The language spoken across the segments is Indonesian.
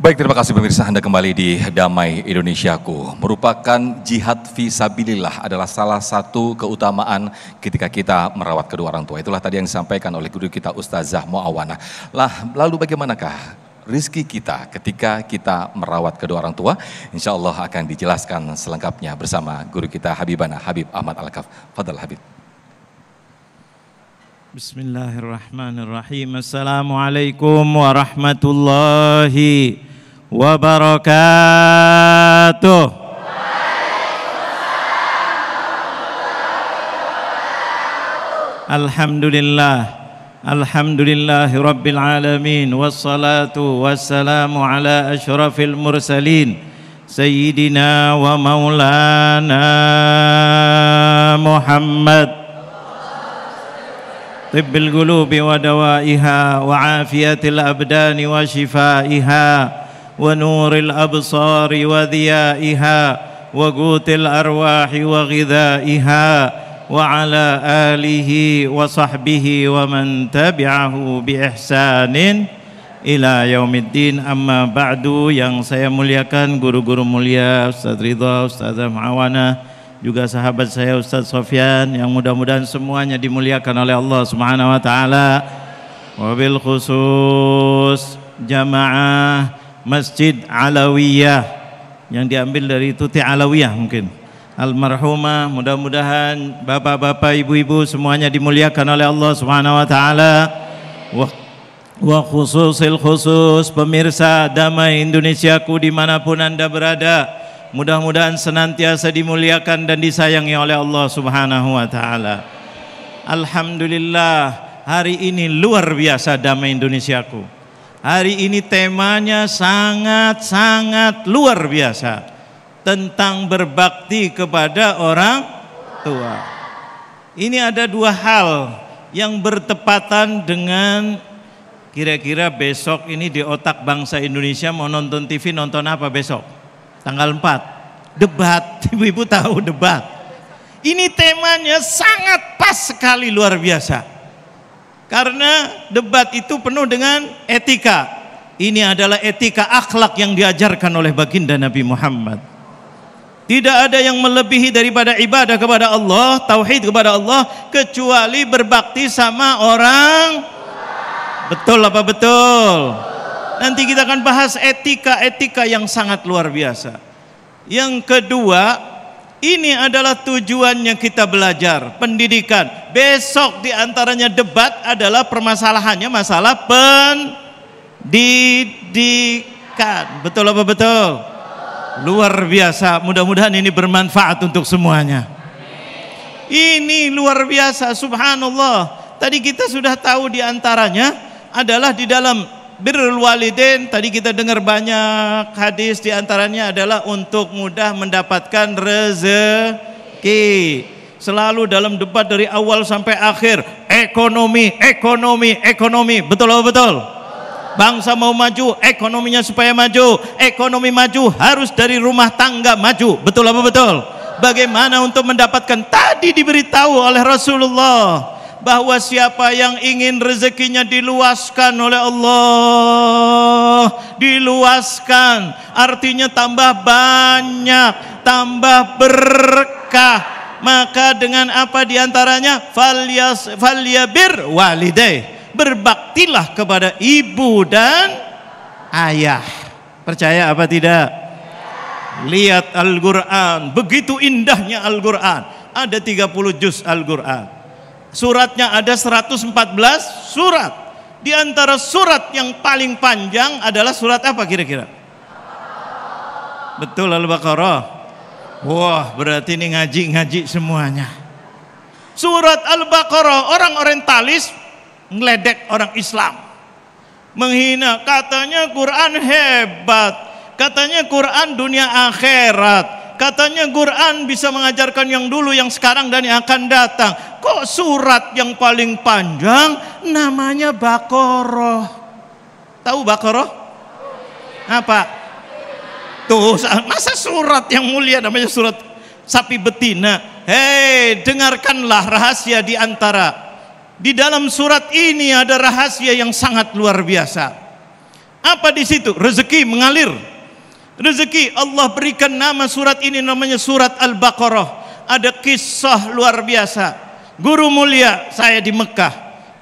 Baik, terima kasih pemirsa, Anda kembali di Damai Indonesiaku. Merupakan jihad fisabilillah adalah salah satu keutamaan ketika kita merawat kedua orang tua. Itulah tadi yang disampaikan oleh guru kita Ustazah Muawana. Lalu bagaimanakah rizki kita ketika kita merawat kedua orang tua? Insya Allah akan dijelaskan selengkapnya bersama guru kita Habibana Habib Ahmad Al-Kaf. Fadal Habib. Bismillahirrahmanirrahim. Assalamualaikum warahmatullahi wabarakatuh. Alhamdulillah, alhamdulillahi rabbil alamin, wassalatu wassalamu ala asyrafil mursalin sayyidina wa maulana Muhammad طب القلوب ودوائها وعافية الأبدان وشفائها ونور الأبصار وضيائها وقوت الأرواح وغذائها وعلى آله وصحبه ومن تبعه بإحسان إلى يوم الدين. Amma ba'du, yang saya muliakan guru-guru mulia, Ustaz Ridha, Ustazah Muawana, juga sahabat saya Ustaz Sofyan, yang mudah-mudahan semuanya dimuliakan oleh Allah Subhanahu wa taala. Wabil khusus jamaah Masjid Alawiyah yang diambil dari Tuti Alawiyah mungkin almarhumah, mudah-mudahan bapak-bapak, ibu-ibu semuanya dimuliakan oleh Allah Subhanahu wa taala. Wa khususil khusus pemirsa Damai Indonesiaku dimanapun Anda berada, mudah-mudahan senantiasa dimuliakan dan disayangi oleh Allah Subhanahu wa taala. Alhamdulillah, hari ini luar biasa Damai Indonesiaku. Hari ini temanya sangat-sangat luar biasa, tentang berbakti kepada orang tua. Ini ada dua hal yang bertepatan dengan kira-kira besok ini di otak bangsa Indonesia mau nonton TV, nonton apa besok? Tanggal 4, debat. Ibu-ibu tahu debat. Ini temanya sangat pas sekali, luar biasa. Karena debat itu penuh dengan etika. Ini adalah etika akhlak yang diajarkan oleh baginda Nabi Muhammad. Tidak ada yang melebihi daripada ibadah kepada Allah, tauhid kepada Allah, kecuali berbakti sama orang. Betul apa betul? Nanti kita akan bahas etika-etika yang sangat luar biasa. Yang kedua, ini adalah tujuannya kita belajar, pendidikan. Besok diantaranya debat adalah permasalahannya masalah pendidikan. Betul apa betul? Luar biasa, mudah-mudahan ini bermanfaat untuk semuanya. Ini luar biasa, subhanallah. Tadi kita sudah tahu diantaranya adalah di dalam birrul walidain. Tadi kita dengar banyak hadis, diantaranya adalah untuk mudah mendapatkan rezeki. Selalu dalam debat dari awal sampai akhir, ekonomi, ekonomi, ekonomi. Betul atau betul? Bangsa mau maju, ekonominya supaya maju. Ekonomi maju harus dari rumah tangga maju. Betul apa betul? Bagaimana untuk mendapatkan? Tadi diberitahu oleh Rasulullah bahwa siapa yang ingin rezekinya diluaskan oleh Allah, diluaskan artinya tambah banyak, tambah berkah, maka dengan apa diantaranya? Falyabir walidayh, berbaktilah kepada ibu dan ayah. Percaya apa tidak? Lihat Al-Quran, begitu indahnya Al-Quran. Ada 30 juz Al-Quran, suratnya ada 114 surat. Di antara surat yang paling panjang adalah surat apa kira-kira? Betul, Al-Baqarah. Wah, berarti ini ngaji-ngaji semuanya. Surat Al-Baqarah, orang orientalis ngeledek orang Islam, menghina, katanya Quran hebat, katanya Quran dunia akhirat, katanya Quran bisa mengajarkan yang dulu, yang sekarang dan yang akan datang. Kok surat yang paling panjang namanya Baqarah? Tahu Baqarah? Apa? Tuh, masa surat yang mulia namanya surat sapi betina? Hei, dengarkanlah rahasia di antara. Di dalam surat ini ada rahasia yang sangat luar biasa. Apa di situ? Rezeki mengalir. Rezeki Allah berikan nama surat ini namanya surat Al-Baqarah. Ada kisah luar biasa. Guru mulia saya di Mekah,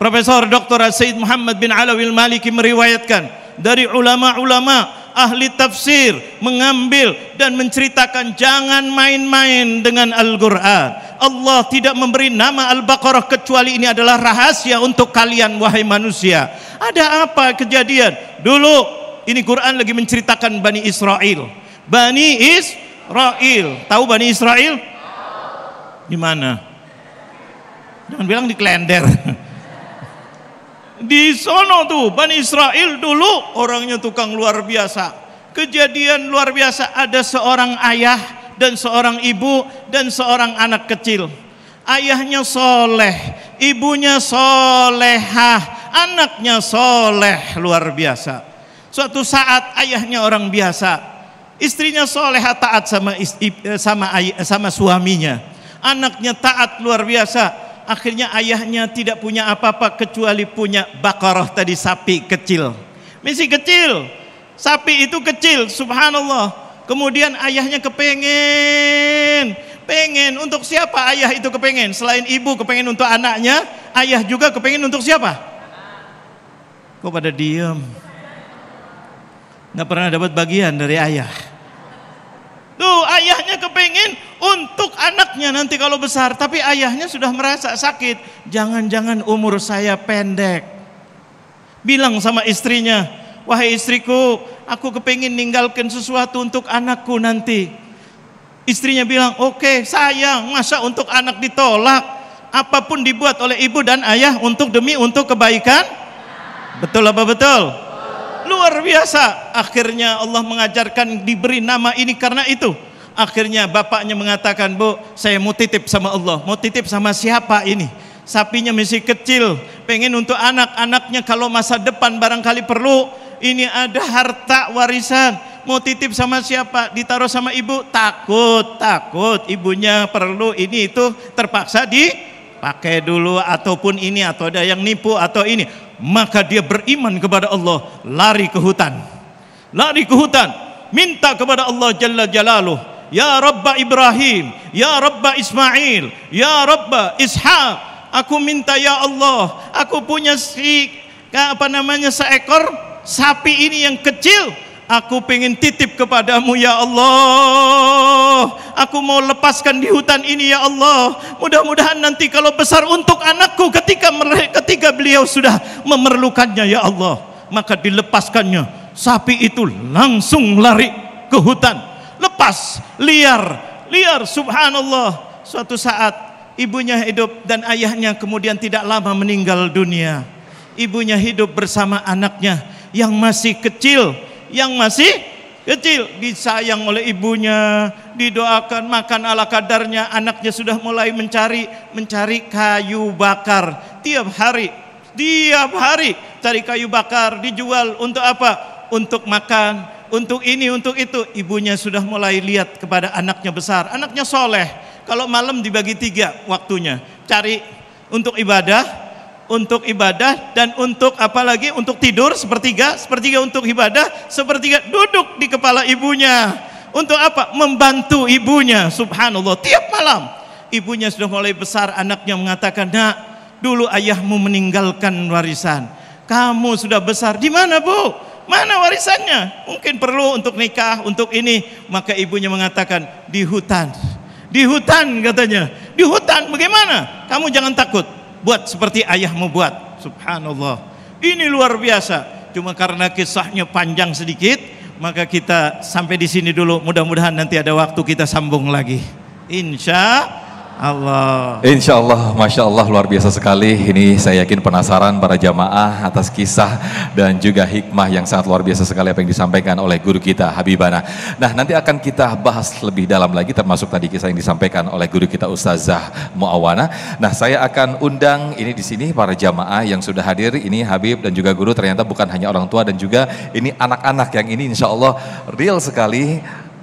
Profesor Dr. Sayyid Muhammad bin Alawi Al-Maliki meriwayatkan dari ulama-ulama ahli tafsir mengambil dan menceritakan jangan main-main dengan Al-Quran. Allah tidak memberi nama Al-Baqarah kecuali ini adalah rahasia untuk kalian wahai manusia. Ada apa kejadian? Dulu ini Quran lagi menceritakan Bani Israel. Bani Israel. Tahu Bani Israel? Di mana? Jangan bilang di Klender. Di sono tuh Bani Israel dulu orangnya tukang luar biasa. Kejadian luar biasa, ada seorang ayah dan seorang ibu dan seorang anak kecil. Ayahnya soleh, ibunya solehah, anaknya soleh luar biasa. Suatu saat ayahnya orang biasa, istrinya solehah taat sama suaminya, anaknya taat luar biasa. Akhirnya ayahnya tidak punya apa-apa kecuali punya Baqarah tadi, sapi kecil. Masih kecil. Sapi itu kecil, subhanallah. Kemudian ayahnya pengen untuk siapa ayah itu kepengen? Selain ibu kepengen untuk anaknya, ayah juga kepengen untuk siapa? Kok pada diem? Nggak pernah dapat bagian dari ayah. Tuh ayahnya kepengen untuk anaknya nanti kalau besar, tapi ayahnya sudah merasa sakit. Jangan-jangan umur saya pendek. Bilang sama istrinya, wahai istriku, aku kepengen ninggalkan sesuatu untuk anakku nanti. Istrinya bilang, oke, sayang, masa untuk anak ditolak? Apapun dibuat oleh ibu dan ayah untuk kebaikan. Betul apa betul? Luar biasa. Akhirnya Allah mengajarkan diberi nama ini karena itu. Akhirnya bapaknya mengatakan, Bu, saya mau titip sama Allah. Mau titip sama siapa ini? Sapinya masih kecil, pengen untuk anak-anaknya kalau masa depan barangkali perlu. Ini ada harta warisan, mau titip sama siapa? Ditaruh sama ibu, takut ibunya perlu ini itu, terpaksa dipakai dulu, ataupun ini, atau ada yang nipu atau ini. Maka dia beriman kepada Allah, lari ke hutan, minta kepada Allah Jalla Jalaluh, ya Rabba Ibrahim, ya Rabba Ismail, ya Rabba Ishaq, aku minta ya Allah, aku punya seekor sapi ini yang kecil, aku pengen titip kepadamu ya Allah, aku mau lepaskan di hutan ini ya Allah, mudah-mudahan nanti kalau besar untuk anakku ketika beliau sudah memerlukannya ya Allah. Maka dilepaskannya, sapi itu langsung lari ke hutan, lepas, liar, subhanallah. Suatu saat ibunya hidup dan ayahnya kemudian tidak lama meninggal dunia. Ibunya hidup bersama anaknya yang masih kecil, disayang oleh ibunya, didoakan, makan ala kadarnya. Anaknya sudah mulai mencari kayu bakar tiap hari cari kayu bakar, dijual untuk apa? Untuk makan, untuk ini, untuk itu. Ibunya sudah mulai lihat kepada anaknya besar, anaknya soleh. Kalau malam dibagi 3 waktunya, cari untuk ibadah, dan untuk apa lagi? Untuk tidur sepertiga untuk ibadah, sepertiga duduk di kepala ibunya. Untuk apa? Membantu ibunya. Subhanallah, tiap malam. Ibunya sudah mulai besar, anaknya mengatakan, nak, dulu ayahmu meninggalkan warisan, kamu sudah besar, di mana Bu? Mana warisannya? Mungkin perlu untuk nikah, untuk ini. Maka ibunya mengatakan, di hutan katanya. Di hutan, bagaimana? Kamu jangan takut, buat seperti ayahmu buat. Subhanallah, ini luar biasa. Cuma karena kisahnya panjang sedikit, maka kita sampai di sini dulu. Mudah-mudahan nanti ada waktu kita sambung lagi, insya Allah. Insya Allah, Masya Allah, luar biasa sekali. Ini saya yakin penasaran para jamaah atas kisah dan juga hikmah yang sangat luar biasa sekali apa yang disampaikan oleh guru kita Habibana. Nah, nanti akan kita bahas lebih dalam lagi, termasuk tadi kisah yang disampaikan oleh guru kita Ustazah Muawana. Nah, saya akan undang ini di sini para jamaah yang sudah hadir. Ini Habib dan juga guru ternyata bukan hanya orang tua dan juga ini anak-anak yang ini insya Allah real sekali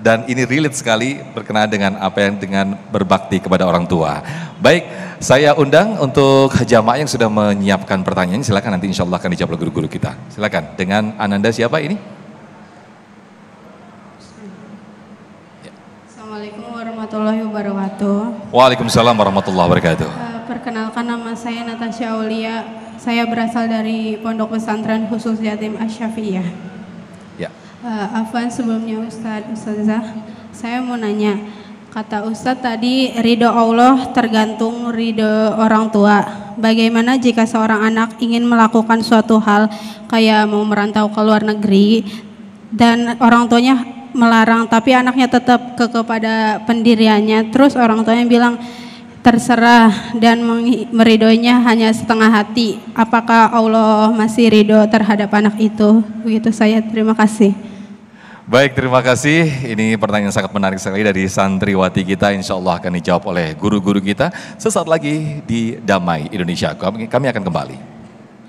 dan ini relate sekali berkenaan dengan apa yang dengan berbakti kepada orang tua. Baik, saya undang untuk jamaah yang sudah menyiapkan pertanyaan, silakan nanti insya Allah akan dijawab oleh guru-guru kita. Silakan, dengan Ananda siapa ini? Assalamualaikum warahmatullahi wabarakatuh. Waalaikumsalam warahmatullahi wabarakatuh. Perkenalkan, nama saya Natasha Aulia. Saya berasal dari Pondok Pesantren Khusus Yatim Asy-Syafi'iyah. Ya. Afwan, sebelumnya Ustazah, saya mau nanya, kata Ustadz tadi ridho Allah tergantung ridho orang tua. Bagaimana jika seorang anak ingin melakukan suatu hal kayak mau merantau ke luar negeri dan orang tuanya melarang, tapi anaknya tetap kepada pendiriannya, terus orang tuanya bilang terserah dan meridhoinya hanya setengah hati, apakah Allah masih ridho terhadap anak itu? Begitu saya, terima kasih. Baik, terima kasih. Ini pertanyaan sangat menarik sekali dari santriwati kita. Insya Allah akan dijawab oleh guru-guru kita sesaat lagi di Damai Indonesia. Kami akan kembali.